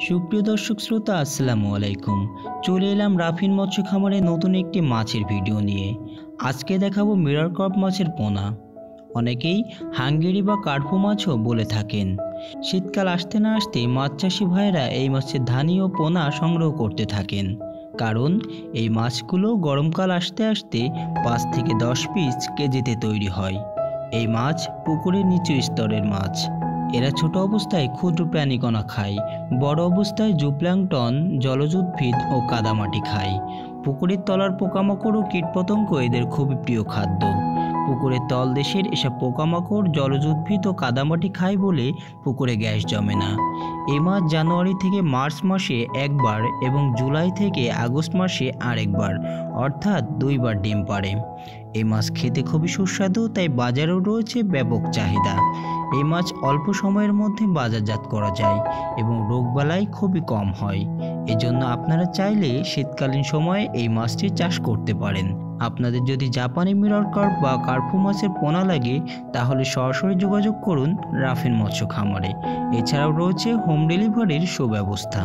সুপ্রিয় দর্শক শ্রোতা আসসালামু আলাইকুম। চলে এলাম রাফিন মৎস্য খামারে নতুন একটি মাছের ভিডিও নিয়ে। আজকে দেখাবো মিরর কার্প মাছের পোনা। অনেকেই হাঙ্গেরি বা কার্পু মাছও বলে থাকেন। শীতকাল আসতে না আসতে মাছ চাষি ভাইরা এই মাছের ধানি ও পোনা সংগ্রহ করতে থাকেন, কারণ এই মাছগুলো গরমকাল আসতে আসতে 5 থেকে 10 পিস কেজিতে তৈরি হয়। এই মাছ পুকুরের নিচু স্তরের মাছ। এরা ছোট অবস্থায় ক্ষুদ্র প্রাণীকণা খায়, বড় অবস্থায় জুপ্লাঙ্কটন, জলজ উদ্ভিদ ও কাদামাটি খায়। পুকুরের তলার পোকামাকড় ও কীটপতঙ্গ এদের খুবই প্রিয় খাদ্য। পুকুরের তলদেশের এসব পোকামাকড় জলজ উদ্ভিদ ও কাদামাটি খায় বলে পুকুরে গ্যাস জমে না। এই মাছ জানুয়ারি থেকে মার্চ মাসে একবার এবং জুলাই থেকে আগস্ট মাসে আরেকবার, অর্থাৎ 2 বার ডিম পাড়ে। এই মাছ খেতে খুবই সুস্বাদু, তাই বাজারেও রয়েছে ব্যাপক চাহিদা। এই মাছ অল্প সময়ের মধ্যে বাজারজাত করা যায় এবং রোগবালাই খুবই কম হয়। এজন্য আপনারা চাইলে শীতকালীন সময়ে এই মাছটি চাষ করতে পারেন। আপনাদের যদি জাপানি মিরর কার্প বা কার্পু মাছের পোনা লাগে তাহলে সরাসরি যোগাযোগ করুন রাফিন মৎস্য খামারে। এছাড়াও রয়েছে হোম ডেলিভারির সুব্যবস্থা।